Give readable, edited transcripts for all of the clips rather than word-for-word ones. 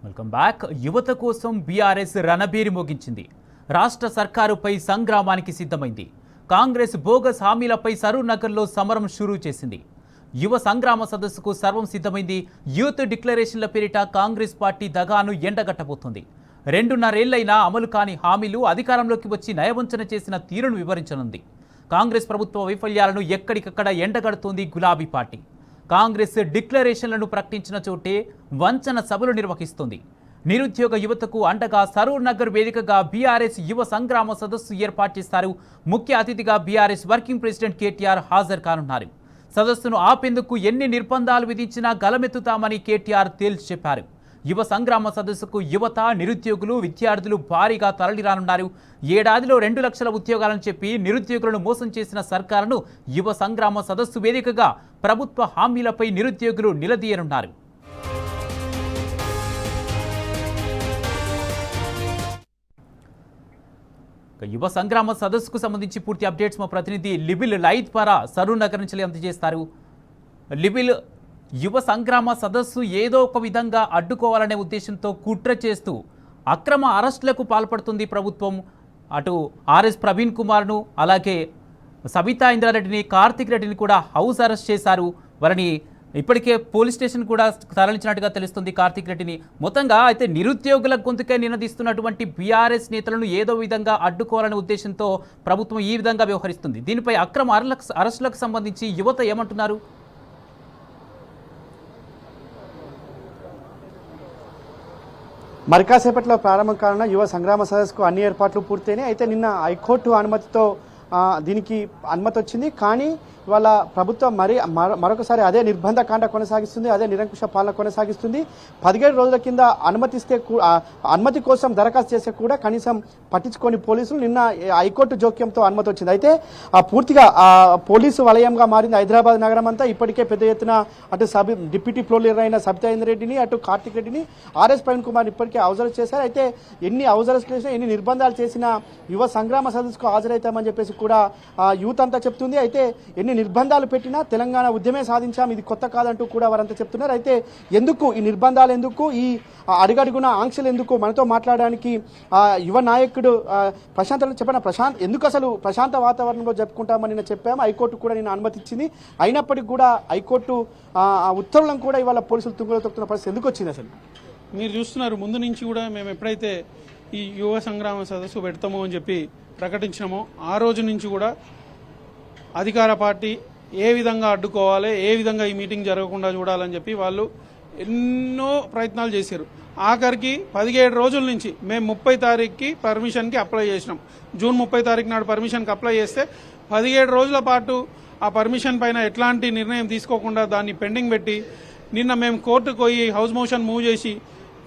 Welcome back. యువత కోసం BRS రణబేరి మోగించింది. రాష్ట్ర సర్కారుపై సంగ్రామానికి సిద్ధమైంది. కాంగ్రెస్ బోగస్ హామీలపై సరూర్ నగర్లో సమరం షురూ చేసింది. యువ సంగ్రామ సదస్సుకు సర్వం సిద్ధమైంది. యూత్ డిక్లరేషన్ల పేరిట కాంగ్రెస్ పార్టీ దగాను ఎండగట్టబోతోంది. 2.5 ఏళ్లైనా అమలు కాని హామీలు అధికారంలోకి వచ్చి నయవంచన చేసిన తీరును వివరించనుంది. కాంగ్రెస్ ప్రభుత్వ వైఫల్యాలను ఎక్కడికక్కడ ఎండగడుతోంది గులాబీ పార్టీ. కాంగ్రెస్ డిక్లరేషన్లను ప్రకటించిన చోటే వంచన సభలు నిర్వహిస్తుంది. నిరుద్యోగ యువతకు అండగా సరూర్ నగర్ వేదికగా బీఆర్ఎస్ యువ సంగ్రామ సదస్సు ఏర్పాటు చేస్తారు. ముఖ్య అతిథిగా బీఆర్ఎస్ వర్కింగ్ ప్రెసిడెంట్ కేటీఆర్ హాజరు కానున్నారు. సదస్సును ఆపేందుకు ఎన్ని నిర్బంధాలు విధించినా గలమెత్తుతామని కేటీఆర్ తేల్చి చెప్పారు. యువ సంగ్రామ సదస్సుకు యువత, నిరుద్యోగులు, విద్యార్థులు భారీగా తరలిరానున్నారు. ఏడాదిలో 2 లక్షల ఉద్యోగాలను చెప్పి నిరుద్యోగులను మోసం చేసిన సర్కారును యువ సంగ్రామ సదస్సు వేదికగా ప్రభుత్వ హామీలపై నిరుద్యోగులు నిలదీయనున్నారు. యువ సంగ్రామ సదస్సుకు సంబంధించి పూర్తి అప్డేట్స్ మా ప్రతినిధి లిబిల్ లైత్ ద్వారా సరూర్ నగర్ నుంచి అందజేస్తారు. లిబిల్, యువ సంగ్రామ సదస్సు ఏదో ఒక విధంగా అడ్డుకోవాలనే ఉద్దేశంతో కుట్ర చేస్తూ అక్రమ అరెస్టులకు పాల్పడుతుంది ప్రభుత్వం. అటు ఆర్ఎస్ ప్రవీణ్ కుమార్ను, అలాగే సబితా ఇంద్రారెడ్డిని, కార్తిక్ రెడ్డిని కూడా హౌస్ అరెస్ట్ చేశారు. వారిని ఇప్పటికే పోలీస్ స్టేషన్ కూడా తరలించినట్టుగా తెలుస్తుంది కార్తిక్ రెడ్డిని. మొత్తంగా అయితే నిరుద్యోగుల గొంతుకే నినదిస్తున్నటువంటి బీఆర్ఎస్ నేతలను ఏదో విధంగా అడ్డుకోవాలనే ఉద్దేశంతో ప్రభుత్వం ఈ విధంగా వ్యవహరిస్తుంది. దీనిపై అక్రమ అరెస్టులకు సంబంధించి యువత ఏమంటున్నారు? మరి కాసేపట్లో ప్రారంభం కానున్న యువ సంగ్రామ సదస్సుకు అన్ని ఏర్పాట్లు పూర్తయినాయి. అయితే నిన్న హైకోర్టు అనుమతితో దీనికి అనుమతి వచ్చింది. కానీ ఇవాళ ప్రభుత్వం మరొకసారి అదే నిర్బంధ కాండ కొనసాగిస్తుంది, అదే నిరంకుశ పాలన కొనసాగిస్తుంది. 17 రోజుల కింద అనుమతి కోసం దరఖాస్తు చేస్తే కూడా కనీసం పట్టించుకొని పోలీసులు నిన్న హైకోర్టు జోక్యంతో అనుమతి వచ్చింది. అయితే పూర్తిగా పోలీసు వలయంగా మారింది హైదరాబాద్ నగరం అంతా. ఇప్పటికే పెద్ద ఎత్తున అటు డిప్యూటీ ఫ్లోర్ లీడర్ అయిన సబితా ఇంద్రెడ్డిని, అటు కార్తిక్ రెడ్డిని, ఆర్ఎస్ ప్రవీణ్ కుమార్ ఇప్పటికే హౌస్ అరెస్ట్ చేశారు. అయితే ఎన్ని హౌస్ అరెస్ట్ చేసినా, ఎన్ని నిర్బంధాలు చేసినా యువ సంగ్రామ సదస్సుకు హాజరవుతామని చెప్పేసి కూడా యూత్ అంతా చెప్తుంది. అయితే ఎన్ని నిర్బంధాలు పెట్టినా తెలంగాణ ఉద్యమే సాధించాం, ఇది కొత్త కాదంటూ కూడా వారంతా చెప్తున్నారు. అయితే ఎందుకు ఈ నిర్బంధాలు, ఎందుకు ఈ అడుగడుగున ఆంక్షలు, ఎందుకు మనతో మాట్లాడడానికి యువ నాయకుడు ప్రశాంత్ ఎందుకు అసలు ప్రశాంత వాతావరణంలో జరుపుకుంటామని నేను చెప్పాము. హైకోర్టు కూడా నేను అనుమతి ఇచ్చింది. అయినప్పటికీ కూడా హైకోర్టు ఉత్తర్వులను కూడా ఇవాళ పోలీసులు తుంగలో తొక్కుతున్న పరిస్థితి ఎందుకు వచ్చింది? అసలు మీరు చూస్తున్నారు, ముందు నుంచి కూడా మేము ఎప్పుడైతే ఈ యువ సంగ్రామ సదస్సు పెడతామో అని చెప్పి ప్రకటించినామో ఆ రోజు నుంచి కూడా అధికార పార్టీ ఏ విధంగా అడ్డుకోవాలి, ఏ విధంగా ఈ మీటింగ్ జరగకుండా చూడాలని చెప్పి వాళ్ళు ఎన్నో ప్రయత్నాలు చేశారు. ఆఖరికి 17 రోజుల నుంచి మేము 30 తారీఖుకి పర్మిషన్కి అప్లై చేసినాం. జూన్ 30 తారీఖు నాడు పర్మిషన్కి అప్లై చేస్తే 17 రోజుల పాటు ఆ పర్మిషన్ పైన ఎట్లాంటి నిర్ణయం తీసుకోకుండా దాన్ని పెండింగ్ పెట్టి నిన్న మేము కోర్టుకు పోయి హౌస్ మోషన్ మూవ్ చేసి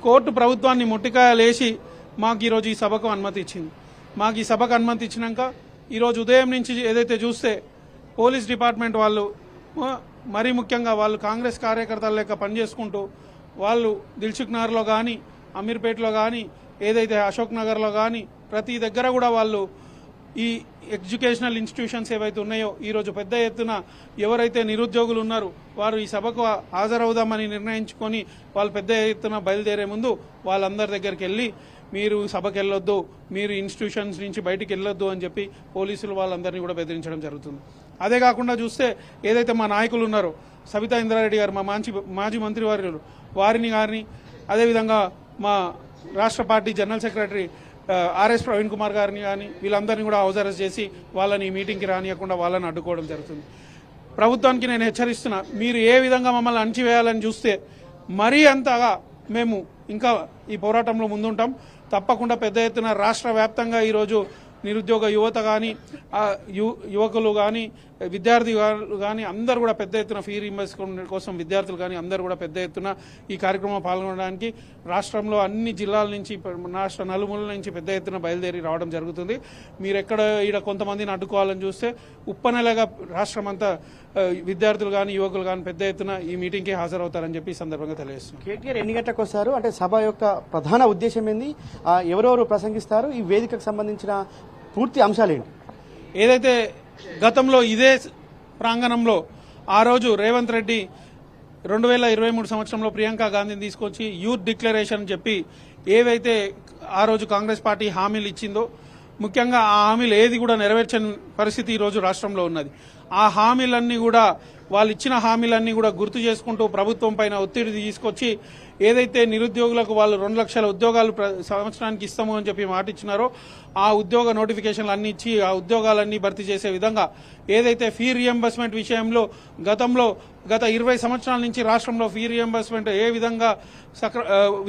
కోర్టు ప్రభుత్వాన్ని ముట్టికాయలేసి మాకు ఈరోజు ఈ సభకు అనుమతి ఇచ్చింది. మాకు ఈ సభకు అనుమతి ఇచ్చినాక ఈరోజు ఉదయం నుంచి ఏదైతే చూస్తే పోలీస్ డిపార్ట్మెంట్ వాళ్ళు మరీ ముఖ్యంగా వాళ్ళు కాంగ్రెస్ కార్యకర్తల లెక్క పనిచేసుకుంటూ వాళ్ళు దిల్సుఖ్ నగర్లో కానీ, అమీర్పేటలో కానీ, ఏదైతే అశోక్ నగర్లో కానీ ప్రతి దగ్గర కూడా వాళ్ళు ఈ ఎడ్యుకేషనల్ ఇన్స్టిట్యూషన్స్ ఏవైతే ఉన్నాయో ఈరోజు పెద్ద ఎత్తున ఎవరైతే నిరుద్యోగులు ఉన్నారో వారు ఈ సభకు హాజరవుదామని నిర్ణయించుకొని వాళ్ళు పెద్ద ఎత్తున బయలుదేరే ముందు వాళ్ళందరి దగ్గరికి వెళ్ళి మీరు సభకు వెళ్ళొద్దు, మీరు ఇన్స్టిట్యూషన్స్ నుంచి బయటికి వెళ్ళొద్దు అని చెప్పి పోలీసులు వాళ్ళందరినీ కూడా బెదిరించడం జరుగుతుంది. అదే కాకుండా చూస్తే ఏదైతే మా నాయకులు ఉన్నారో సబితా ఇంద్రారెడ్డి గారు, మా మాజీ మంత్రివర్యులు, వారిని గారిని, అదేవిధంగా మా రాష్ట్ర party general secretary RS Praveen Kumar గారిని కానీ వీళ్ళందరినీ కూడా హౌస్ అరెస్ట్ చేసి వాళ్ళని ఈ మీటింగ్కి రానియకుండా వాళ్ళని అడ్డుకోవడం జరుగుతుంది. ప్రభుత్వానికి నేను హెచ్చరిస్తున్నా, మీరు ఏ విధంగా మమ్మల్ని అణచివేయాలని చూస్తే మరీ అంతగా మేము ఇంకా ఈ పోరాటంలో ముందుంటాం. తప్పకుండా పెద్ద ఎత్తున రాష్ట్ర వ్యాప్తంగా ఈరోజు నిరుద్యోగ యువత కానీ, యువకులు కానీ, విద్యార్థులు కానీ అందరూ కూడా పెద్ద ఎత్తున ఫీ రీయింబర్స్మెంట్ కోసం విద్యార్థులు కానీ అందరూ కూడా పెద్ద ఎత్తున ఈ కార్యక్రమంలో పాల్గొనడానికి రాష్ట్రంలో అన్ని జిల్లాల నుంచి, రాష్ట్ర నలుమూలల నుంచి పెద్ద ఎత్తున బయలుదేరి రావడం జరుగుతుంది. మీరు ఎక్కడ ఈడ కొంతమందిని అడ్డుకోవాలని చూస్తే ఉప్పనెలగా రాష్ట్రం అంతా విద్యార్థులు కానీ, యువకులు కానీ పెద్ద ఎత్తున ఈ మీటింగ్కి హాజరవుతారని చెప్పి ఈ సందర్భంగా తెలియజేస్తున్నాం. కేటీఆర్ ఎన్ని గంటలకు వస్తారు, అంటే సభ యొక్క ప్రధాన ఉద్దేశం ఏంది, ఎవరెవరు ప్రసంగిస్తారు, ఈ వేదికకు సంబంధించిన పూర్తి అంశాలు ఏంటి? ఏదైతే గతంలో ఇదే ప్రాంగణంలో ఆ రోజు రేవంత్ రెడ్డి 2023 సంవత్సరంలో ప్రియాంక గాంధీని తీసుకొచ్చి యూత్ డిక్లరేషన్ చెప్పి ఏవైతే ఆ రోజు కాంగ్రెస్ పార్టీ హామీలు ఇచ్చిందో ముఖ్యంగా ఆ హామీలు ఏది కూడా నెరవేర్చని పరిస్థితి ఈరోజు రాష్ట్రంలో ఉన్నది. ఆ హామీలన్నీ కూడా వాళ్ళు ఇచ్చిన హామీలన్నీ కూడా గుర్తు చేసుకుంటూ ప్రభుత్వం పైన ఒత్తిడి తీసుకొచ్చి ఏదైతే నిరుద్యోగులకు వాళ్ళు 2 లక్షల ఉద్యోగాలు సంవత్సరానికి ఇస్తాము అని చెప్పి మాట ఇచ్చినారో ఆ ఉద్యోగ నోటిఫికేషన్లు అన్ని ఇచ్చి ఆ ఉద్యోగాలన్నీ భర్తీ చేసే విధంగా ఏదైతే ఫీ రియంబర్స్మెంట్ విషయంలో గత 20 సంవత్సరాల నుంచి రాష్ట్రంలో ఫీ రియంబర్స్మెంట్ ఏ విధంగా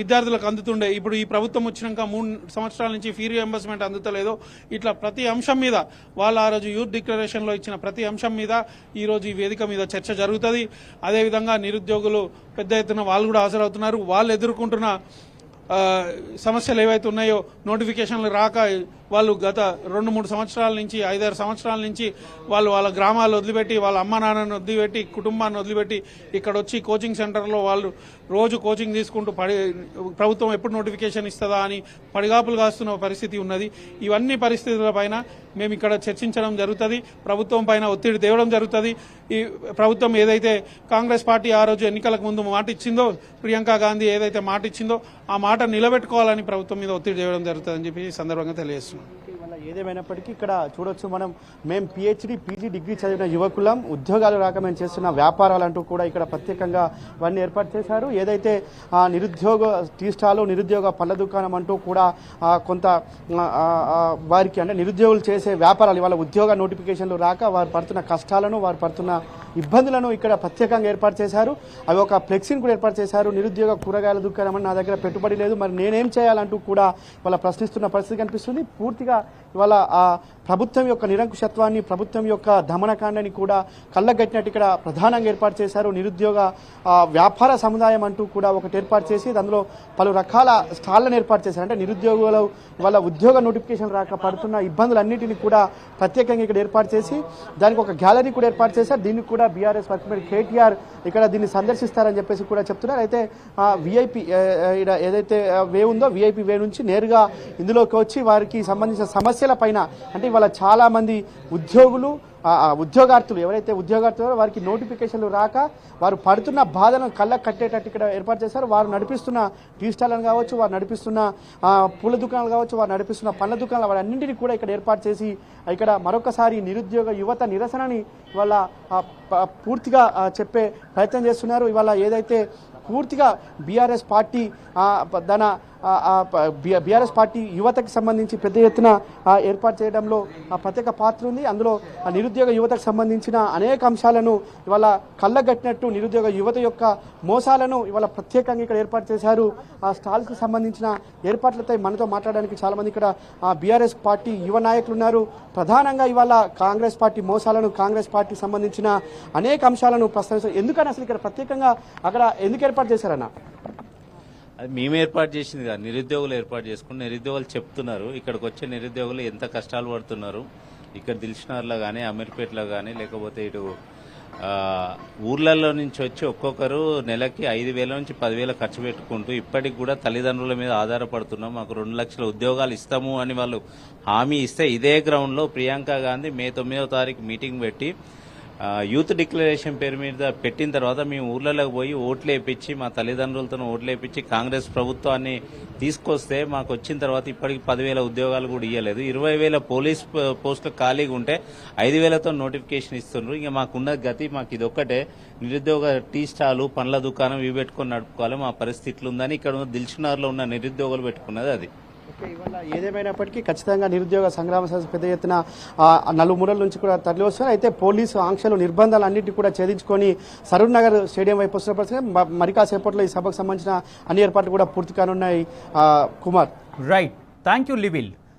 విద్యార్థులకు అందుతుండే ఇప్పుడు ఈ ప్రభుత్వం వచ్చినాక 3 సంవత్సరాల నుంచి ఫీ రియంబర్స్మెంట్ అందుతలేదో ఇట్లా ప్రతి అంశం మీద వాళ్ళు ఆ రోజు యూత్ డిక్లరేషన్లో ఇచ్చిన ప్రతి అంశం మీద ఈ రోజు ఈ వేదిక మీద చర్చ జరుగుతుంది. అదేవిధంగా నిరుద్యోగులు పెద్ద ఎత్తున వాళ్ళు కూడా హాజరవుతున్నారు. వాళ్ళు ఎదుర్కొంటున్న సమస్యలు ఏవైతే ఉన్నాయో నోటిఫికేషన్లు రాక వాళ్ళు గత 2-3 సంవత్సరాల నుంచి 5-6 సంవత్సరాల నుంచి వాళ్ళు వాళ్ళ గ్రామాలు వదిలిపెట్టి వాళ్ళ అమ్మ నాన్నను వదిలిపెట్టి కుటుంబాన్ని వదిలిపెట్టి ఇక్కడ వచ్చి కోచింగ్ సెంటర్లో వాళ్ళు రోజు కోచింగ్ తీసుకుంటూ ప్రభుత్వం ఎప్పుడు నోటిఫికేషన్ ఇస్తుందా అని పడిగాపులు కాస్తున్న పరిస్థితి ఉన్నది. ఇవన్నీ పరిస్థితులపైన మేము ఇక్కడ చర్చించడం జరుగుతుంది. ప్రభుత్వం పైన ఒత్తిడి తేవడం జరుగుతుంది. ఈ ప్రభుత్వం ఏదైతే కాంగ్రెస్ పార్టీ ఆ రోజు ఎన్నికలకు ముందు మాట ఇచ్చిందో ప్రియాంక గాంధీ ఏదైతే మాట ఇచ్చిందో ఆ మాట నిలబెట్టుకోవాలని ప్రభుత్వం మీద ఒత్తిడి చేయడం జరుగుతుందని చెప్పి ఈ సందర్భంగా తెలియజేస్తున్నాం. ఇవాళ ఏదేమైనప్పటికీ ఇక్కడ చూడొచ్చు మేము పిహెచ్డి పీజీ డిగ్రీ చదివిన యువకులం ఉద్యోగాలు రాక మేము చేస్తున్న వ్యాపారాలు అంటూ కూడా ఇక్కడ ప్రత్యేకంగా వారిని ఏర్పాటు చేశారు. ఏదైతే నిరుద్యోగ టీ స్టాలు నిరుద్యోగ పళ్ళ దుకాణం అంటూ కూడా కొంత వారికి అంటే నిరుద్యోగులు చేసే వ్యాపారాలు ఇవాళ ఉద్యోగ నోటిఫికేషన్లు రాక వారు పడుతున్న కష్టాలను వారు పడుతున్న ఇబ్బందులను ఇక్కడ ప్రత్యేకంగా ఏర్పాటు చేశారు. అవి ఒక ఫ్లెక్సీని కూడా ఏర్పాటు చేశారు. నిరుద్యోగ కూరగాయల దుకాణం అని నా దగ్గర పెట్టుబడి లేదు మరి నేనేం చేయాలంటూ కూడా ఇవాళ ప్రశ్నిస్తున్న పరిస్థితి కనిపిస్తుంది. పూర్తిగా ఇవాళ ఆ ప్రభుత్వం యొక్క నిరంకుశత్వాన్ని ప్రభుత్వం యొక్క దమనకాండని కూడా కళ్ళగట్టినట్టు ఇక్కడ ప్రధానంగా ఏర్పాటు చేశారు. నిరుద్యోగ వ్యాపార సముదాయం అంటూ కూడా ఒకటి ఏర్పాటు చేసి అందులో పలు రకాల స్టాళ్లను ఏర్పాటు చేశారు. అంటే నిరుద్యోగులు వాళ్ళ ఉద్యోగ నోటిఫికేషన్ రాక పడుతున్న ఇబ్బందులన్నింటినీ కూడా ప్రత్యేకంగా ఇక్కడ ఏర్పాటు చేసి దానికి ఒక గ్యాలరీ కూడా ఏర్పాటు చేశారు. దీనికి కూడా బీఆర్ఎస్ వర్కింగ్ కేటీఆర్ ఇక్కడ దీన్ని సందర్శిస్తారని చెప్పేసి కూడా చెప్తున్నారు. అయితే విఐపి ఏదైతే వే ఉందో విఐపి వే నుంచి నేరుగా ఇందులోకి వచ్చి వారికి సంబంధించిన సమస్యల పైన అంటే ఇవాళ చాలా మంది ఉద్యోగార్థులు ఎవరైతే ఉద్యోగార్థులు వారికి నోటిఫికేషన్లు రాక వారు పడుతున్న బాధను కళ్ళకు కట్టేటట్టు ఇక్కడ ఏర్పాటు చేశారు. వారు నడిపిస్తున్న టీ స్టాలను కావచ్చు, వారు నడిపిస్తున్న పూల దుకాణాలు కావచ్చు, వారు నడిపిస్తున్న పండ్ల దుకాణాలు వారన్నింటినీ కూడా ఇక్కడ ఏర్పాటు చేసి ఇక్కడ మరొకసారి నిరుద్యోగ యువత నిరసనని ఇవాళ పూర్తిగా చెప్పే ప్రయత్నం చేస్తున్నారు. ఇవాళ ఏదైతే పూర్తిగా బీఆర్ఎస్ పార్టీ బీఆర్ఎస్ పార్టీ యువతకు సంబంధించి పెద్ద ఎత్తున ఏర్పాటు చేయడంలో ప్రత్యేక పాత్ర ఉంది. అందులో నిరుద్యోగ యువతకు సంబంధించిన అనేక అంశాలను ఇవాళ కళ్ళగట్టినట్టు నిరుద్యోగ యువత యొక్క మోసాలను ఇవాళ ప్రత్యేకంగా ఇక్కడ ఏర్పాటు చేశారు. ఆ స్టాల్కి సంబంధించిన ఏర్పాట్లతో మనతో మాట్లాడడానికి చాలామంది ఇక్కడ బీఆర్ఎస్ పార్టీ యువ నాయకులు ఉన్నారు. ప్రధానంగా ఇవాళ కాంగ్రెస్ పార్టీ మోసాలను కాంగ్రెస్ పార్టీకి సంబంధించిన అనేక అంశాలను ప్రస్తావిస్తారు. ఎందుకని అసలు ఇక్కడ ప్రత్యేకంగా అక్కడ ఎందుకు ఏర్పాటు చేశారన్న? అది మేము ఏర్పాటు చేసింది కాదు, నిరుద్యోగులు ఏర్పాటు చేసుకుని నిరుద్యోగులు చెప్తున్నారు. ఇక్కడికి వచ్చే నిరుద్యోగులు ఎంత కష్టాలు పడుతున్నారు. ఇక్కడ దిల్షునగర్లో కానీ అమీర్పేటలో కానీ లేకపోతే ఇటు ఊర్లలో నుంచి వచ్చి ఒక్కొక్కరు నెలకి 5,000 నుంచి 10,000 ఖర్చు పెట్టుకుంటూ ఇప్పటికి కూడా తల్లిదండ్రుల మీద ఆధారపడుతున్నాం. మాకు 2 లక్షల ఉద్యోగాలు ఇస్తాము అని వాళ్ళు హామీ ఇస్తే ఇదే గ్రౌండ్లో ప్రియాంక గాంధీ మే 9వ తారీఖు మీటింగ్ పెట్టి యూత్ డిక్లరేషన్ పేరు మీద పెట్టిన తర్వాత మేము ఊర్లలోకి పోయి ఓట్లు వేయించి మా తల్లిదండ్రులతో ఓట్లు వేయించి కాంగ్రెస్ ప్రభుత్వాన్ని తీసుకొస్తే మాకు వచ్చిన తర్వాత ఇప్పటికి 10,000 ఉద్యోగాలు కూడా ఇవ్వలేదు. 20,000 పోలీస్ పోస్టులు ఖాళీగా ఉంటే 5,000తో నోటిఫికేషన్ ఇస్తున్నారు. ఇంకా మాకున్న గతి మాకు ఇదొక్కటే, నిరుద్యోగ టీ స్టాలు పండ్ల దుకాణం ఇవి పెట్టుకొని నడుపుకోవాలి. మా పరిస్థితులు ఉందని ఇక్కడ దిల్షునగర్లో ఉన్న నిరుద్యోగులు పెట్టుకున్నది అది. ఇవాళ ఏదేమైనప్పటికీ ఖచ్చితంగా నిరుద్యోగ సంగ్రామ సదస్సు పెద్ద ఎత్తున నలుమూలల నుంచి కూడా తరలి వస్తున్నారు. అయితే పోలీసు ఆంక్షలు నిర్బంధాలు అన్నింటినీ కూడా ఛేదించుకొని సరూర్ నగర్ స్టేడియం వైపు వస్తున్న పరిస్థితి మరి కాసేపట్లో ఈ సభకు సంబంధించిన అన్ని ఏర్పాట్లు కూడా పూర్తి కానున్నాయి. Kumar, right, thank you లివిల్.